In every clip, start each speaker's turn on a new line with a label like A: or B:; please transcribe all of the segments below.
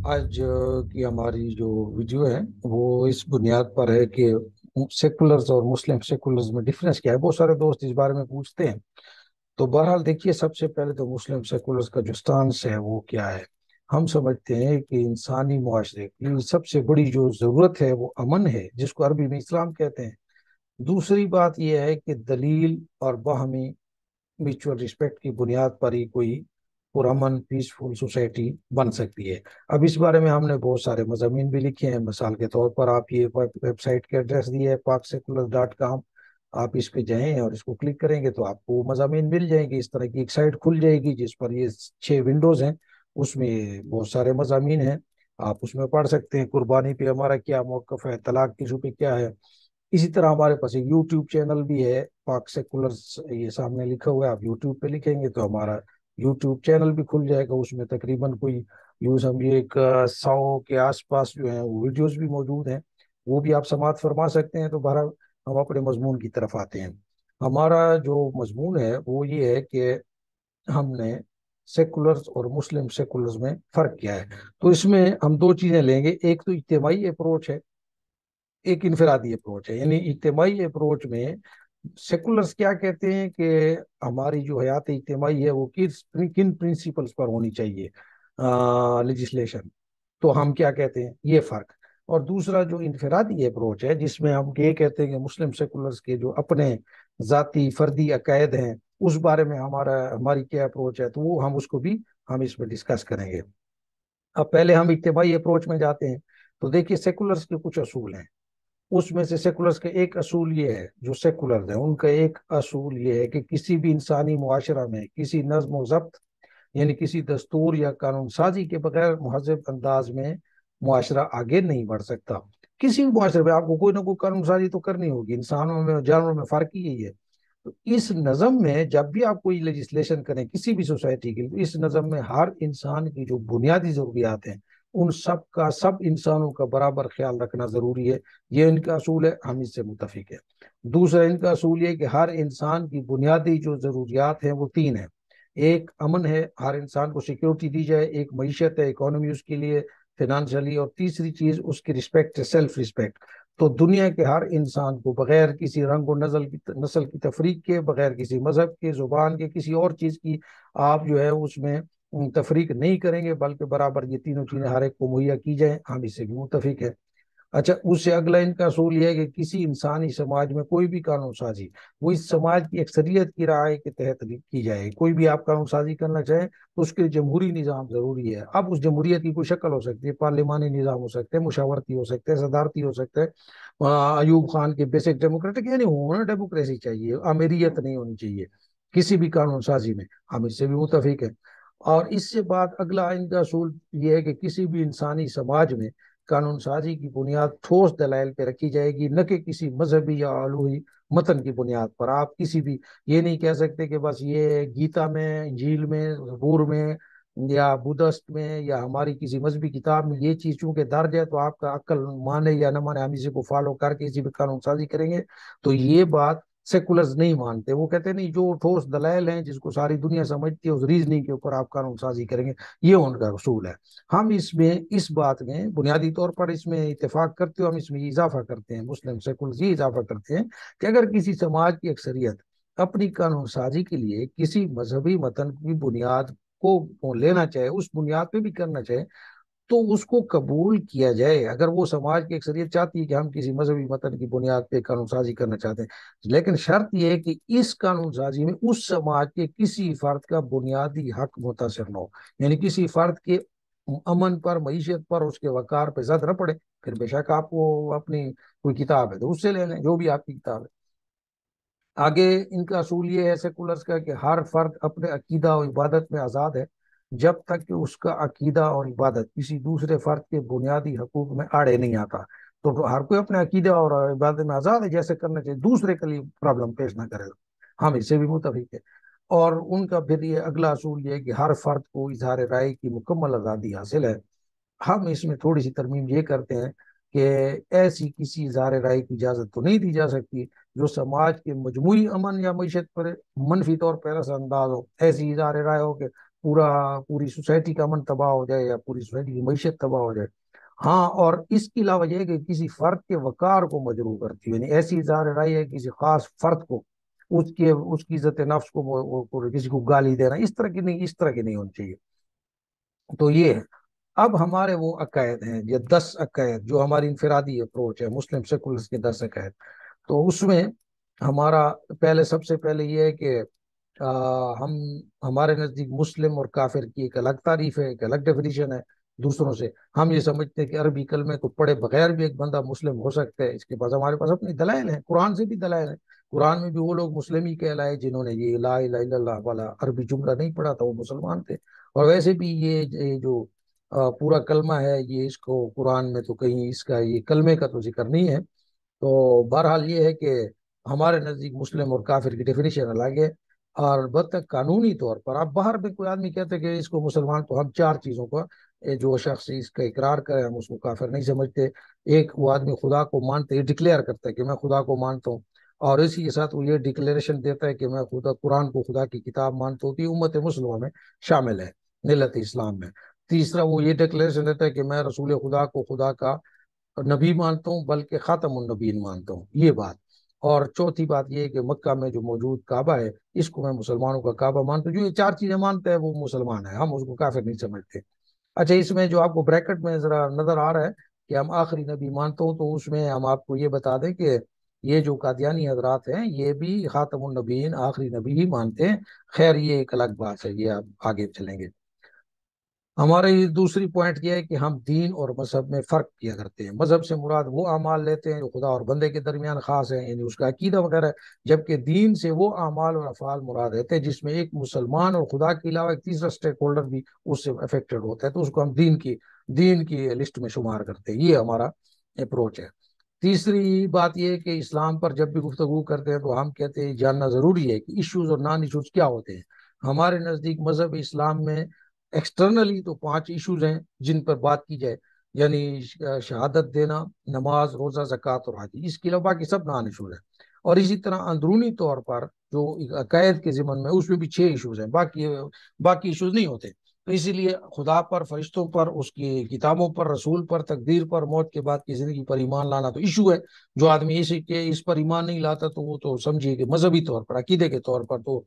A: آج کی ہماری جو ویڈیو ہے وہ اس بنیاد پر ہے کہ سیکولرز اور مسلم سیکولرز میں ڈفرینس کیا ہے۔ بہت سارے دوست اس بارے میں پوچھتے ہیں۔ تو بہرحال دیکھیے، سب سے پہلے تو مسلم سیکولرز کا جو سٹانس ہے وہ کیا ہے۔ ہم سمجھتے ہیں کہ انسانی معاشرے کی سب سے بڑی جو ضرورت ہے وہ امن ہے، جس کو عربی میں اسلام کہتے ہیں۔ دوسری بات یہ ہے کہ دلیل اور باہمی میچول رسپیکٹ کی بنیاد پر ہی کوئی پرامن پیسفل سوسائٹی بن سکتی ہے۔ اب اس بارے میں ہم نے بہت سارے مضامین بھی لکھے ہیں۔ مثال کے طور پر آپ یہ ویب سائٹ کے ایڈریس دی ہے paksecular.com، آپ اس پہ جائیں اور اس کو کلک کریں گے تو آپ کو مضامین مل جائیں گے۔ اس طرح کی ایک سائٹ کھل جائے گی جس پر یہ 6 ونڈوز ہیں، اس میں بہت سارے مضامین ہیں، آپ اس میں پڑھ سکتے ہیں۔ قربانی پہ ہمارا کیا موقف ہے، طلاق کی ایشو پہ کیا ہے۔ اسی طرح ہمارے پاس ایک یوٹیوب چینل بھی ہے، پاک سیکولر، یہ سامنے لکھا ہوا ہے، آپ یوٹیوب پہ لکھیں گے تو ہمارا یوٹیوب چینل بھی کھل جائے گا۔ اس میں تقریباً کوئی یوں سمجھیے ایک 100 کے آس پاس جو ہیں وہ ویڈیوز بھی موجود ہیں، وہ بھی آپ سماعت فرما سکتے ہیں۔ تو بہرحال ہم اپنے مضمون کی طرف آتے ہیں۔ ہمارا جو مضمون ہے وہ یہ ہے کہ ہم نے سیکولرز اور مسلم سیکولرز میں فرق کیا ہے۔ تو اس میں ہم دو چیزیں لیں گے، ایک تو اجتماعی اپروچ ہے، ایک انفرادی اپروچ ہے۔ یعنی اجتماعی اپروچ میں سیکولرز کیا کہتے ہیں کہ ہماری جو حیات اجتماعی ہے وہ کن پرنسپلز پر ہونی چاہیے لیجسلیشن، تو ہم کیا کہتے ہیں، یہ فرق۔ اور دوسرا جو انفرادی اپروچ ہے جس میں ہم یہ کہتے ہیں کہ مسلم سیکولرز کے جو اپنے ذاتی فردی عقائد ہیں اس بارے میں ہماری کیا اپروچ ہے، تو وہ ہم اس میں ڈسکس کریں گے۔ اب پہلے ہم اجتماعی اپروچ میں جاتے ہیں۔ تو دیکھیے، سیکولرز کے کچھ اصول ہیں۔ اس میں سے سیکولرز کا ایک اصول یہ ہے، جو سیکولرز ہیں ان کا ایک اصول یہ ہے کہ کسی بھی انسانی معاشرہ میں کسی نظم و ضبط، یعنی کسی دستور یا قانون سازی کے بغیر مہذب انداز میں معاشرہ آگے نہیں بڑھ سکتا۔ کسی بھی معاشرے میں آپ کو کوئی نہ کوئی قانون سازی تو کرنی ہوگی، انسانوں میں اور جانوروں میں فرق ہی یہی ہے۔ تو اس نظم میں جب بھی آپ کوئی لیجسلیشن کریں کسی بھی سوسائٹی کے لیے، تو اس نظم میں ہر انسان کی جو بنیادی ضروریات ہیں ان سب انسانوں کا برابر خیال رکھنا ضروری ہے۔ یہ ان کا اصول ہے، ہم اس سے متفق ہیں۔ دوسرا ان کا اصول یہ کہ ہر انسان کی بنیادی جو ضروریات ہیں وہ 3 ہیں۔ ایک امن ہے، ہر انسان کو سیکیورٹی دی جائے، ایک معیشت ہے، اکانومی اس کے لیے فائنانشلی، اور تیسری چیز اس کی رسپیکٹ ہے، سیلف رسپیکٹ۔ تو دنیا کے ہر انسان کو بغیر کسی رنگ و نسل کی تفریق کے، بغیر کسی مذہب کے، زبان کے، کسی اور چیز کی آپ جو ہے اس میں تفریق نہیں کریں گے، بلکہ برابر یہ تینوں چیزیں ہر ایک کو مہیا کی جائیں، ہم اس سے بھی متفق ہے۔ اچھا، اس سے اگلا ان کا اصول یہ ہے کہ کسی انسانی سماج میں کوئی بھی قانون سازی وہ اس سماج کی اکثریت کی رائے کے تحت کی جائے۔ کوئی بھی آپ قانون سازی کرنا چاہیں تو اس کے لیے جمہوری نظام ضروری ہے۔ اب اس جمہوریت کی کوئی شکل ہو سکتی ہے، پارلیمانی نظام ہو سکتا ہے، مشاورتی ہو سکتا ہے، صدارتی ہو سکتا ہے، ایوب خان کے بیسک ڈیموکریٹک، یعنی ہونا ڈیموکریسی چاہیے، امیریت نہیں ہونی چاہیے کسی بھی قانون سازی میں، ہم اس سے بھی متفق ہیں۔ اور اس سے بعد اگلا ان کا اصول یہ ہے کہ کسی بھی انسانی سماج میں قانون سازی کی بنیاد ٹھوس دلائل پہ رکھی جائے گی، نہ کہ کسی مذہبی یا الوہی متن کی بنیاد پر۔ آپ کسی بھی یہ نہیں کہہ سکتے کہ بس یہ گیتا میں، انجیل میں، زبور میں، یا بدھسٹ میں، یا ہماری کسی مذہبی کتاب میں یہ چیز چونکہ درج ہے تو آپ کا عقل مانے یا نہ مانے ہم اسی کو فالو کر کے اسی پہ قانون سازی کریں گے، تو یہ بات سیکولرز نہیں مانتے۔ وہ کہتے ہیں نہیں، جو ٹھوس دلائل ہیں جس کو ساری دنیا سمجھتی ہے اس ریزننگ کے اوپر آپ قانون سازی کریں گے، یہ ان کا اصول ہے۔ ہم اس بات میں بنیادی طور پر اس میں اتفاق کرتے ہم اس میں اضافہ کرتے ہیں، مسلم سیکولرز یہ اضافہ کرتے ہیں کہ اگر کسی سماج کی اکثریت اپنی قانون سازی کے لیے کسی مذہبی متن کی بنیاد کو لینا چاہے، اس بنیاد پہ بھی کرنا چاہے، تو اس کو قبول کیا جائے۔ اگر وہ سماج کی اکثریت چاہتی ہے کہ ہم کسی مذہبی متن کی بنیاد پہ قانون سازی کرنا چاہتے ہیں، لیکن شرط یہ ہے کہ اس قانون سازی میں اس سماج کے کسی فرد کا بنیادی حق متاثر نہ ہو، یعنی کسی فرد کے امن پر، معیشت پر، اس کے وقار پہ زد نہ پڑے۔ پھر بے شک آپ کو اپنی کوئی کتاب ہے تو اس سے لے لیں، جو بھی آپ کی کتاب ہے۔ آگے ان کا اصول یہ ہے سیکولرز کا کہ ہر فرد اپنے عقیدہ اور عبادت میں آزاد ہے، جب تک کہ اس کا عقیدہ اور عبادت کسی دوسرے فرد کے بنیادی حقوق میں آڑے نہیں آتا۔ تو ہر کوئی اپنے عقیدہ اور عبادت میں آزاد ہے، جیسے کرنا چاہیے، دوسرے کے لیے پرابلم پیش نہ کرے، ہم اس سے بھی متفق ہے۔ اور ان کا پھر یہ اگلا اصول یہ ہے کہ ہر فرد کو اظہار رائے کی مکمل آزادی حاصل ہے۔ ہم اس میں تھوڑی سی ترمیم یہ کرتے ہیں کہ ایسی کسی اظہار رائے کی اجازت تو نہیں دی جا سکتی جو سماج کے مجموعی امن یا معیشت پر منفی طور پر اثر انداز ہو۔ ایسی اظہار رائے ہو کہ پوری سوسائٹی کا امن تباہ ہو جائے یا پوری سوسائٹی کی معیشت تباہ ہو جائے. ہاں، اور اس کے علاوہ یہ ہے کہ کسی فرد کے وقار کو مجروح کرتی ہے، یعنی ایسی اظہار رائے ہے کسی خاص فرد کو، اس کی عزت نفس کو کسی کو گالی دینا، اس طرح کی نہیں ہونی چاہیے. تو یہ ہے. اب ہمارے وہ عقائد ہیں، یہ 10 عقائد جو ہماری انفرادی اپروچ ہے مسلم سیکولرز کے 10 عقائد. تو اس میں ہمارا سب سے پہلے یہ ہے کہ ہم ہمارے نزدیک مسلم اور کافر کی ایک الگ تعریف ہے، ایک الگ ڈیفینیشن ہے دوسروں سے. ہم یہ سمجھتے ہیں کہ عربی کلمے کو پڑھے بغیر بھی ایک بندہ مسلم ہو سکتا ہے. اس کے پاس ہمارے پاس اپنی دلائل ہیں، قرآن سے بھی دلائل ہیں. قرآن میں بھی وہ لوگ مسلم ہی کہلائے جنہوں نے یہ لا الہ الا اللہ والا عربی جملہ نہیں پڑھا تھا، وہ مسلمان تھے. اور ویسے بھی یہ جو پورا کلمہ ہے، یہ اس کو قرآن میں تو کہیں اس کا یہ کلمے کا تو ذکر نہیں ہے. تو بہرحال یہ ہے کہ ہمارے نزدیک مسلم اور کافر کی ڈیفینیشن الگ ہے. اور البتہ قانونی طور پر اب باہر میں کوئی آدمی کہتے ہیں کہ اس کو مسلمان، تو ہم 4 چیزوں کا جو شخص اس کا اقرار کرے ہم اس کو کافر نہیں سمجھتے. ایک، وہ آدمی خدا کو مانتے، یہ ڈکلیئر کرتا ہے کہ میں خدا کو مانتا ہوں، اور اسی کے ساتھ وہ یہ ڈکلیریشن دیتا ہے کہ میں قرآن کو خدا کی کتاب مانتا ہوں. تو یہ امت مسلمہ میں شامل ہے، ملت اسلام میں. تیسرا، وہ یہ ڈکلیریشن دیتا ہے کہ میں رسول خدا کو خدا کا نبی مانتا ہوں، بلکہ خاتم النبیین مانتا ہوں، یہ بات. اور چوتھی بات یہ ہے کہ مکہ میں جو موجود کعبہ ہے، اس کو میں مسلمانوں کا کعبہ مانتا ہوں. جو یہ 4 چیزیں مانتا ہے وہ مسلمان ہے، ہم اس کو کافر نہیں سمجھتے. اچھا، اس میں جو آپ کو بریکٹ میں ذرا نظر آ رہا ہے کہ ہم آخری نبی مانتا ہوں، تو اس میں ہم آپ کو یہ بتا دیں کہ یہ جو قادیانی حضرات ہیں یہ بھی خاتم النبیین آخری نبی ہی مانتے ہیں. خیر، یہ ایک الگ بات ہے، یہ آپ آگے چلیں گے. ہماری دوسری پوائنٹ یہ ہے کہ ہم دین اور مذہب میں فرق کیا کرتے ہیں. مذہب سے مراد وہ اعمال لیتے ہیں جو خدا اور بندے کے درمیان خاص ہیں، یعنی اس کا عقیدہ وغیرہ ہے. جبکہ دین سے وہ اعمال اور افعال مراد رہتے ہیں جس میں ایک مسلمان اور خدا کے علاوہ ایک تیسرا اسٹیک ہولڈر بھی اس سے افیکٹڈ ہوتا ہے، تو اس کو ہم دین کی لسٹ میں شمار کرتے ہیں. یہ ہمارا اپروچ ہے. تیسری بات یہ ہے کہ اسلام پر جب بھی گفتگو کرتے ہیں تو ہم کہتے ہیں جاننا ضروری ہے کہ ایشوز اور نان ایشوز کیا ہوتے ہیں. ہمارے نزدیک مذہب اسلام میں ایکسٹرنلی تو 5 ایشوز ہیں جن پر بات کی جائے، یعنی شہادت دینا، نماز، روزہ، زکوٰۃ اور حج. اس کے علاوہ باقی سب نان ایشوز ہیں. اور اسی طرح اندرونی طور پر جو عقائد کے ضمن میں، اس میں بھی 6 ایشوز ہیں، باقی ایشوز نہیں ہوتے. تو اسی لیے خدا پر، فرشتوں پر، اس کی کتابوں پر، رسول پر، تقدیر پر، موت کے بعد کی زندگی پر ایمان لانا تو ایشو ہے. جو آدمی اس پر ایمان نہیں لاتا تو وہ تو سمجھیے کہ مذہبی طور پر، عقیدے کے طور پر تو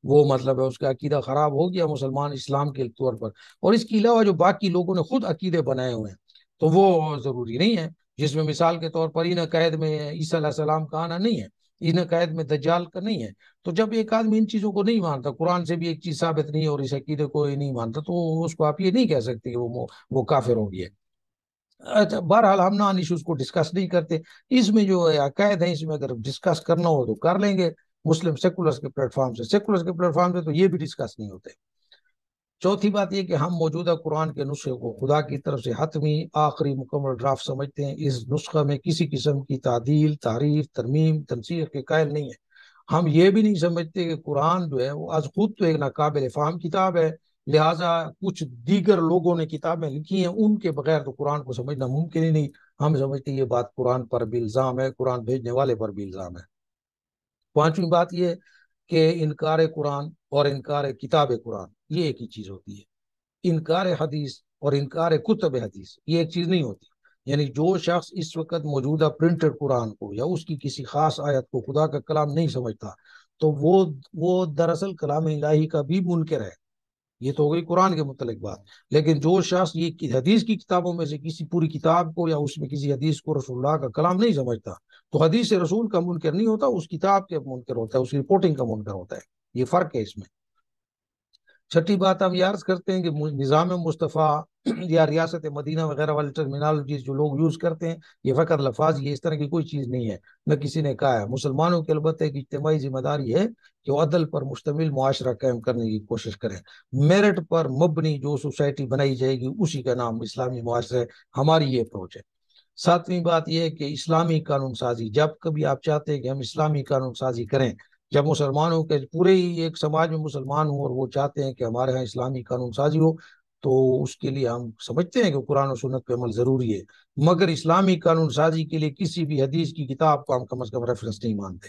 A: وہ مطلب ہے اس کا عقیدہ خراب ہو گیا مسلمان اسلام کے طور پر. اور اس کے علاوہ جو باقی لوگوں نے خود عقیدے بنائے ہوئے ہیں تو وہ ضروری نہیں ہے، جس میں مثال کے طور پر ان عقائد میں عیسیٰ علیہ السلام کا آنا نہیں ہے، ان عقائد میں دجال کا نہیں ہے. تو جب ایک آدمی ان چیزوں کو نہیں مانتا، قرآن سے بھی ایک چیز ثابت نہیں ہے اور اس عقیدے کو نہیں مانتا، تو اس کو آپ یہ نہیں کہہ سکتے کہ وہ کافر ہو گیا. اچھا، بہرحال ہم نان ایشوز کو ڈسکس نہیں کرتے. اس میں جو عقائد ہیں، اس میں اگر ڈسکس کرنا ہو تو کر لیں گے مسلم سیکولرز کے پلیٹ فارم سے تو یہ بھی ڈسکس نہیں ہوتے. چوتھی بات یہ کہ ہم موجودہ قرآن کے نسخے کو خدا کی طرف سے حتمی آخری مکمل ڈرافٹ سمجھتے ہیں. اس نسخہ میں کسی قسم کی تعدیل، تعریف، ترمیم، تنسیخ کے قائل نہیں ہے. ہم یہ بھی نہیں سمجھتے کہ قرآن جو ہے وہ از خود تو ایک ناقابل فہم کتاب ہے، لہٰذا کچھ دیگر لوگوں نے کتابیں لکھی ہیں، ان کے بغیر تو قرآن کو سمجھنا ممکن ہی نہیں. ہم سمجھتے ہیں یہ بات قرآن پر بھی الزام ہے، قرآن بھیجنے والے پر بھی الزام ہے. پانچویں بات یہ کہ انکار قرآن اور انکار کتاب قرآن یہ ایک ہی چیز ہوتی ہے. انکار حدیث اور انکار کتب حدیث یہ ایک چیز نہیں ہوتی. یعنی جو شخص اس وقت موجودہ پرنٹڈ قرآن کو یا اس کی کسی خاص آیت کو خدا کا کلام نہیں سمجھتا تو وہ دراصل کلام الہی کا بھی منکر ہے. یہ تو ہو گئی قرآن کے متعلق بات. لیکن جو شخص یہ حدیث کی کتابوں میں سے کسی پوری کتاب کو یا اس میں کسی حدیث کو رسول اللہ کا کلام نہیں سمجھتا تو حدیث رسول کا منکر نہیں ہوتا، اس کتاب کے منکر ہوتا ہے، اس کی رپورٹنگ کا منکر ہوتا ہے. یہ فرق ہے اس میں. چھٹی بات ہم یہ عرض کرتے ہیں کہ نظام مصطفیٰ یا ریاست مدینہ وغیرہ والی ٹرمینالوجیز جو لوگ یوز کرتے ہیں یہ فقط لفاظ، یہ اس طرح کی کوئی چیز نہیں ہے، نہ کسی نے کہا ہے. مسلمانوں کی البتہ ایک اجتماعی ذمہ داری ہے کہ وہ عدل پر مشتمل معاشرہ قائم کرنے کی کوشش کریں. میرٹ پر مبنی جو سوسائٹی بنائی جائے گی اسی کا نام اسلامی معاشرہ ہے. ہماری یہ اپروچ ہے. ساتویں بات یہ ہے کہ اسلامی قانون سازی، جب کبھی آپ چاہتے ہیں کہ ہم اسلامی قانون سازی کریں، جب مسلمانوں کے پورے ہی ایک سماج میں مسلمان ہوں اور وہ چاہتے ہیں کہ ہمارے ہاں اسلامی قانون سازی ہو، تو اس کے لیے ہم سمجھتے ہیں کہ قرآن و سنت پہ عمل ضروری ہے. مگر اسلامی قانون سازی کے لیے کسی بھی حدیث کی کتاب کو ہم کم از کم ریفرنس نہیں مانتے.